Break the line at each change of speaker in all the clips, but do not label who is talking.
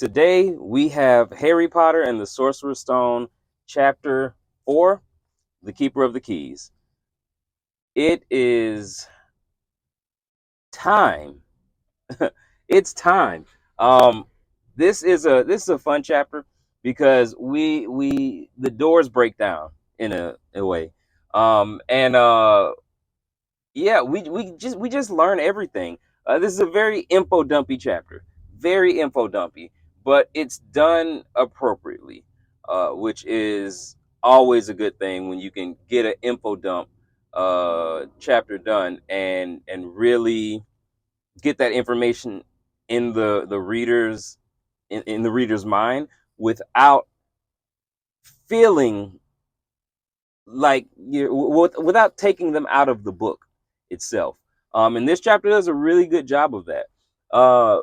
Today we have Harry Potter and the Sorcerer's Stone, Chapter 4, The Keeper of the Keys. It is time. It's time. Um, this is a fun chapter because we the doors break down in a way. And Yeah, we just learn everything. This is a very info dumpy chapter, very info dumpy, but it's done appropriately, which is always a good thing when you can get an info dump chapter done and really get that information in the reader's in the reader's mind without feeling like without taking them out of the book itself. And this chapter does a really good job of that. Uh,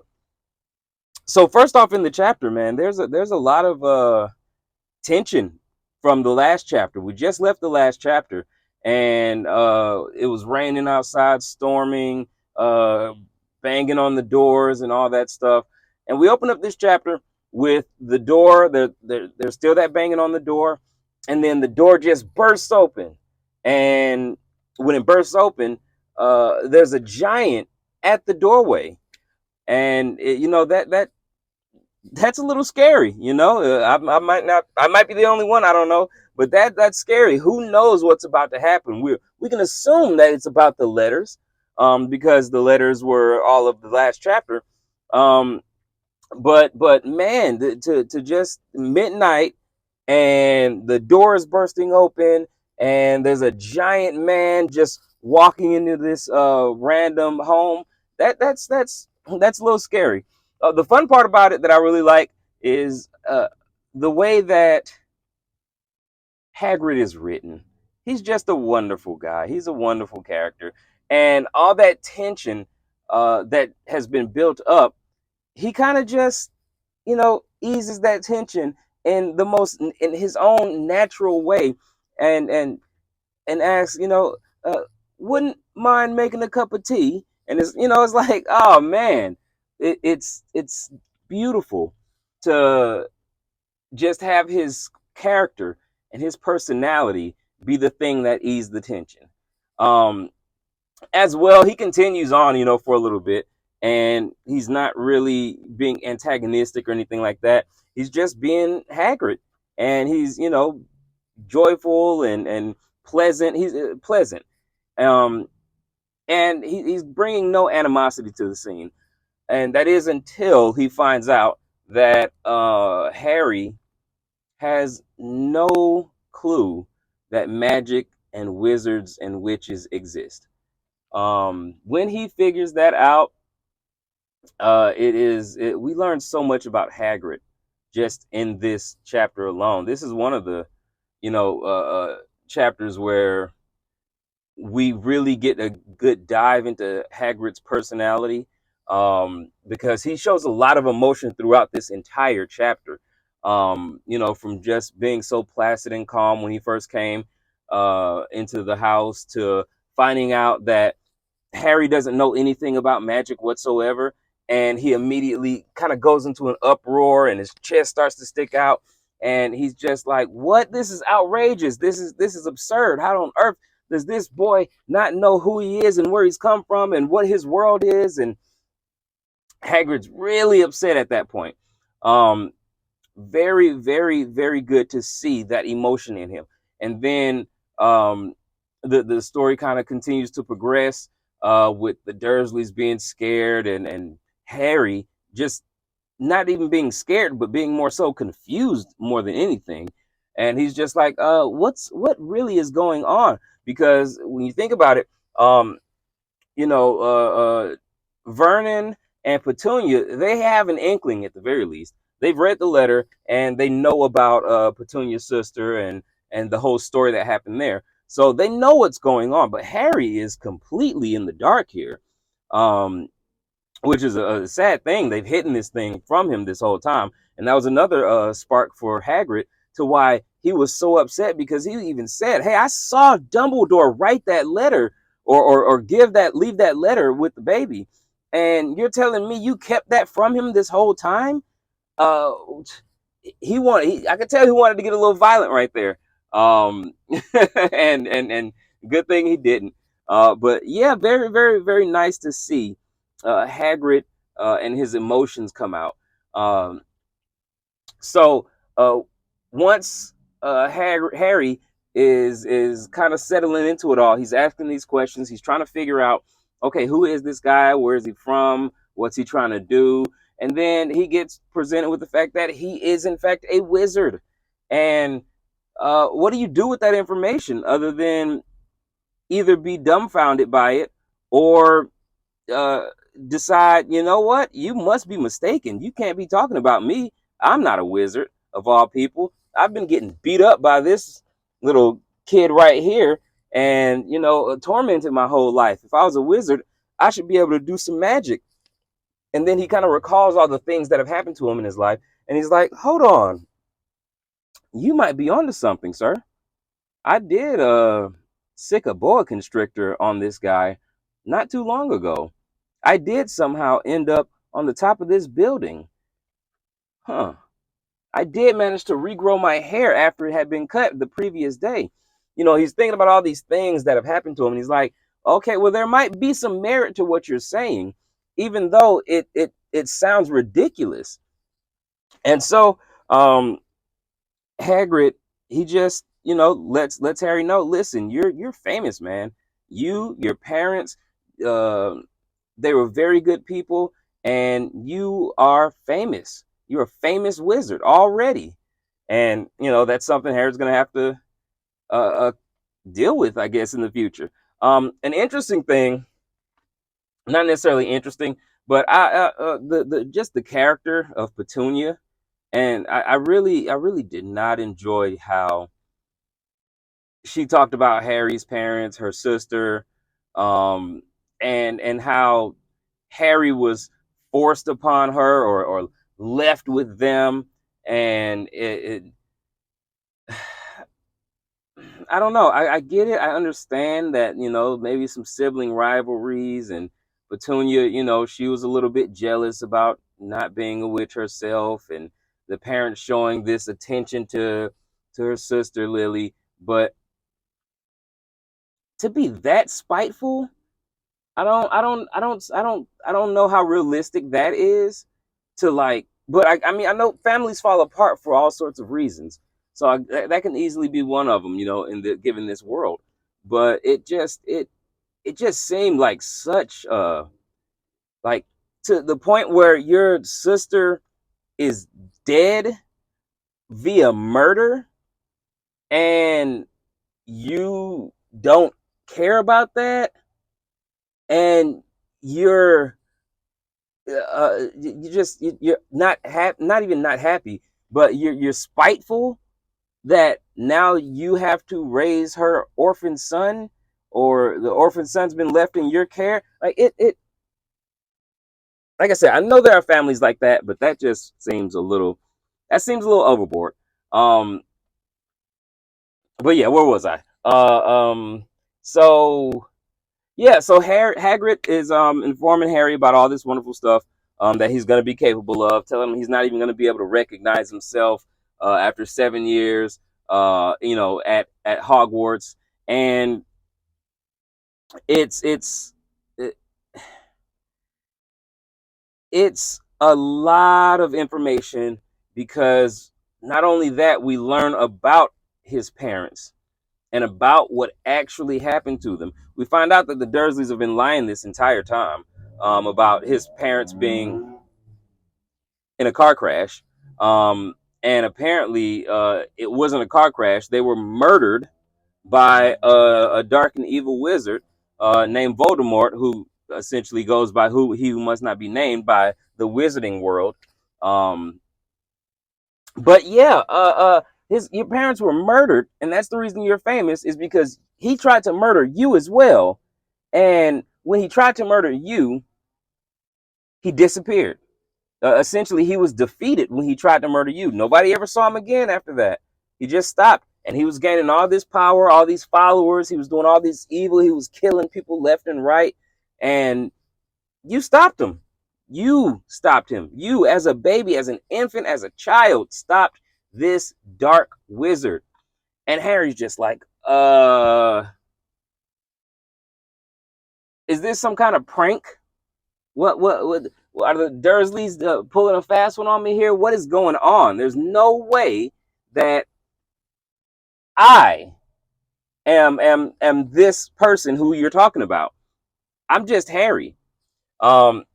so first off in the chapter, man, there's a lot of tension from the last chapter. We just left the last chapter, and it was raining outside, storming, uh, banging on the doors, and all that stuff. And we open up this chapter with the door. There's still that banging on the door, and then the door just bursts open. And when it bursts open, there's a giant at the doorway, and that's a little scary. I might be the only one. I don't know, but that's scary. Who knows what's about to happen? We can assume that it's about the letters, because the letters were all of the last chapter. Um, but man, to just midnight and the door is bursting open and there's a giant man just walking into this random home. That's a little scary. The fun part about it that I really like is the way that Hagrid is written. He's just a wonderful guy. He's a wonderful character, and all that tension that has been built up, he kind of just eases that tension in his own natural way, and and asks, wouldn't mind making a cup of tea. And it's like, oh man, it's beautiful to just have his character and his personality be the thing that ease the tension. Um, as well, he continues on, for a little bit, and he's not really being antagonistic or anything like that. He's just being Hagrid, and he's joyful and pleasant. He's pleasant, um, and he's bringing no animosity to the scene, and that is until he finds out that Harry has no clue that magic and wizards and witches exist. When he figures that out, we learn so much about Hagrid just in this chapter alone. This is one of the chapters where we really get a good dive into Hagrid's personality, because he shows a lot of emotion throughout this entire chapter. From just being so placid and calm when he first came into the house to finding out that Harry doesn't know anything about magic whatsoever, and he immediately kind of goes into an uproar, and his chest starts to stick out, and he's just like, "What? This is outrageous! This is absurd! How on earth does this boy not know who he is and where he's come from and what his world is?" And Hagrid's really upset at that point. Um, Very, very, very good to see that emotion in him. And then the story kind of continues to progress with the Dursleys being scared and Harry just not even being scared, but being more so confused more than anything. And he's just like, what really is going on? Because when you think about it, um, you know, Vernon and Petunia, they have an inkling at the very least. They've read the letter and they know about Petunia's sister and the whole story that happened there. So they know what's going on. But Harry is completely in the dark here, um, which is a sad thing. They've hidden this thing from him this whole time. And that was another spark for Hagrid to why he was so upset, because he even said, "Hey, I saw Dumbledore write that letter or leave that letter with the baby. And you're telling me you kept that from him this whole time?" uh, I could tell he wanted to get a little violent right there. Um, and good thing he didn't. But yeah, very, very, very nice to see Hagrid and his emotions come out. Um, so uh, once Harry is kind of settling into it all, he's asking these questions. He's trying to figure out, okay, who is this guy? Where is he from? What's he trying to do? And then he gets presented with the fact that he is in fact a wizard. And what do you do with that information other than either be dumbfounded by it or uh, decide, you know what, you must be mistaken. You can't be talking about me. I'm not a wizard of all people. I've been getting beat up by this little kid right here and, tormented my whole life. If I was a wizard, I should be able to do some magic. And then he kind of recalls all the things that have happened to him in his life. And he's like, hold on, you might be onto something, sir. I did sick a boa constrictor on this guy not too long ago. I did somehow end up on the top of this building. Huh. I did manage to regrow my hair after it had been cut the previous day. He's thinking about all these things that have happened to him, and he's like, okay, well, there might be some merit to what you're saying, even though it sounds ridiculous. And so Hagrid, he just, lets Harry know, listen, you're famous, man. Your parents, uh, they were very good people, and you are famous. You're a famous wizard already. And, that's something Harry's going to have to uh, uh, deal with, I guess, in the future. An interesting thing, not necessarily interesting, but the just the character of Petunia, and I really did not enjoy how she talked about Harry's parents, her sister, um, and how Harry was forced upon her or left with them, and I don't know. I get it. I understand that maybe some sibling rivalries, and Petunia, she was a little bit jealous about not being a witch herself, and the parents showing this attention to her sister Lily, but to be that spiteful, I don't know how realistic that is to like. But I mean, I know families fall apart for all sorts of reasons, so that can easily be one of them, in the given this world. But it just seemed like such like, to the point where your sister is dead via murder, and you don't care about that, and you're you're not even not happy, but you're spiteful that now you have to raise her orphan son, or the orphan son's been left in your care. Like it like I said, I know there are families like that, but that seems a little overboard. um but yeah, where was I? So yeah, so Hagrid is informing Harry about all this wonderful stuff that he's going to be capable of, telling him he's not even going to be able to recognize himself after 7 years, at Hogwarts. And it's it, it's a lot of information, because not only that, we learn about his parents and about what actually happened to them. We find out that the Dursleys have been lying this entire time about his parents being in a car crash. And apparently, it wasn't a car crash. They were murdered by a dark and evil wizard named Voldemort, who essentially goes by who must not be named by the wizarding world. Um, but yeah, your parents were murdered, and that's the reason you're famous, is because he tried to murder you as well. And when he tried to murder you, he disappeared. Essentially, he was defeated when he tried to murder you. Nobody ever saw him again after that. He just stopped, and he was gaining all this power, all these followers. He was doing all this evil. He was killing people left and right, and you stopped him. You stopped him. You, as a baby, as an infant, as a child, stopped this dark wizard. And Harry's just like, is this some kind of prank? What are the Dursleys pulling a fast one on me here? What is going on? There's no way that I am this person who you're talking about. I'm just Harry. Um,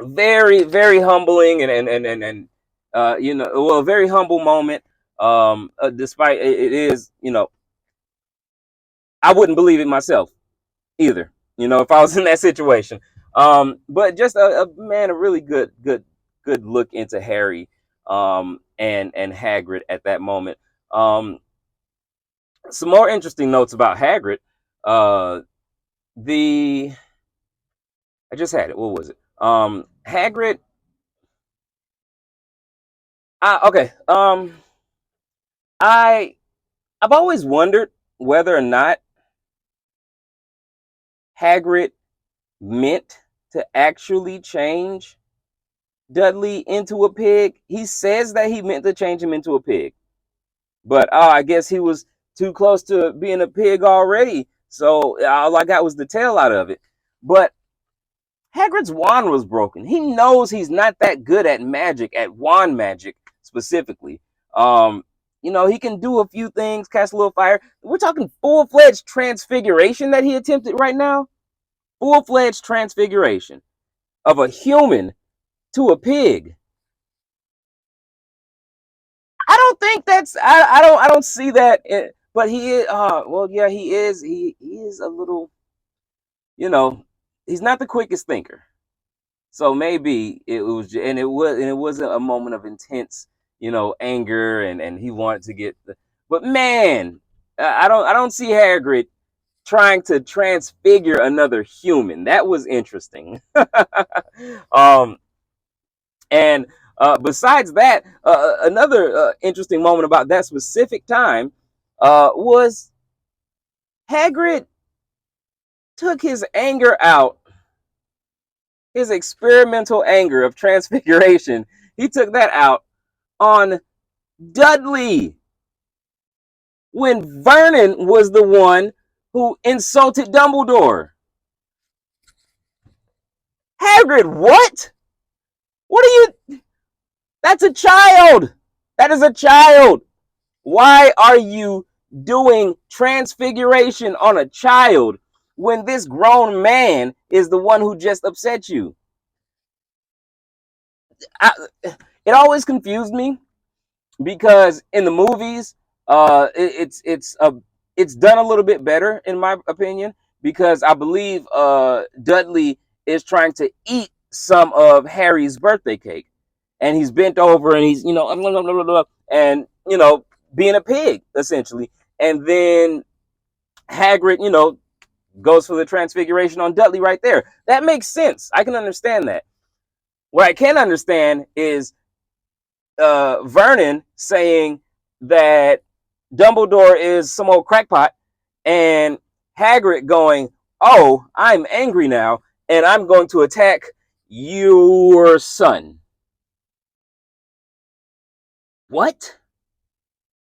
very, very humbling and you know, well, a very humble moment. Despite it is, you know, I wouldn't believe it myself either. You know, if I was in that situation. But just a man, a really good look into Harry, and Hagrid at that moment. Um, some more interesting notes about Hagrid. Uh, the I just had it. What was it? Hagrid. Okay. I I've always wondered whether or not Hagrid meant to actually change Dudley into a pig. He says that he meant to change him into a pig, but I guess he was too close to being a pig already. So all I got was the tail out of it. But Hagrid's wand was broken. He knows he's not that good at magic, at wand magic specifically. Um, you know, he can do a few things, cast a little fire. We're talking full-fledged transfiguration that he attempted right now. Full-fledged transfiguration of a human to a pig. I don't think that's I don't see that but he is well yeah he is a little, you know, he's not the quickest thinker. So maybe it was, and it wasn't a moment of intense, you know, anger, and he wanted to get the, but man, I don't see Hagrid trying to transfigure another human. That was interesting. um, and besides that, another interesting moment about that specific time was Hagrid took his anger out, his experimental anger of transfiguration. He took that out on Dudley when Vernon was the one who insulted Dumbledore. Hagrid, what? What are you? That's a child. That is a child. Why are you doing transfiguration on a child when this grown man is the one who just upset you? I, it always confused me because in the movies, it's done a little bit better in my opinion, because I believe Dudley is trying to eat some of Harry's birthday cake, and he's bent over and he's, you know, and you know, being a pig essentially, and then Hagrid, you know, goes for the transfiguration on Dudley right there. That makes sense. I can understand that. What I can understand is Vernon saying that Dumbledore is some old crackpot, and Hagrid going, "Oh, I'm angry now, and I'm going to attack your son." What?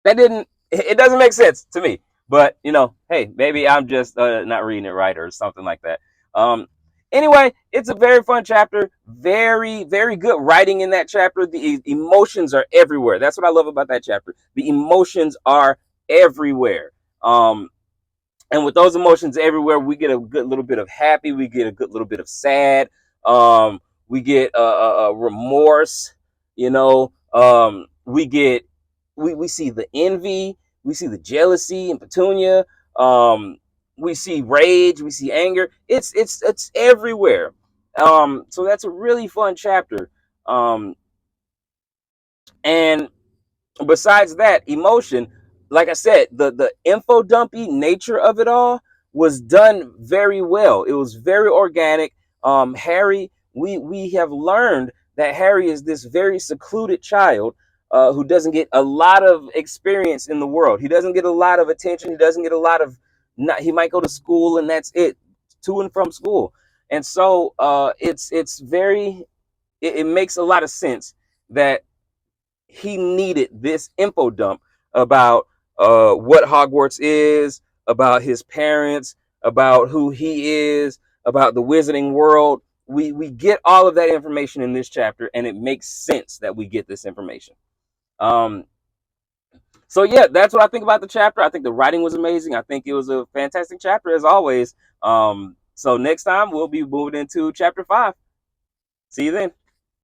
That didn't. It doesn't make sense to me. But you know, hey, maybe I'm just not reading it right or something like that. Um, anyway, it's a very fun chapter. Very, very good writing in that chapter. The emotions are everywhere. That's what I love about that chapter. The emotions are everywhere. Um, and with those emotions everywhere, we get a good little bit of happy. We get a good little bit of sad. We get remorse. You know, we get we see the envy, we see the jealousy and Petunia. We see rage, we see anger. It's everywhere. So that's a really fun chapter. And besides that, emotion, like I said, the info dumpy nature of it all was done very well. It was very organic. Harry, we have learned that Harry is this very secluded child who doesn't get a lot of experience in the world. He doesn't get a lot of attention. He doesn't get a lot of. Not, he might go to school and that's it, to and from school. And so it's very. it makes a lot of sense that he needed this info dump about what Hogwarts is, about his parents, about who he is, about the wizarding world. We get all of that information in this chapter, and it makes sense that we get this information. Um, so yeah, that's what I think about the chapter. I think the writing was amazing. I think it was a fantastic chapter as always. So next time we'll be moving into chapter 5. See you then.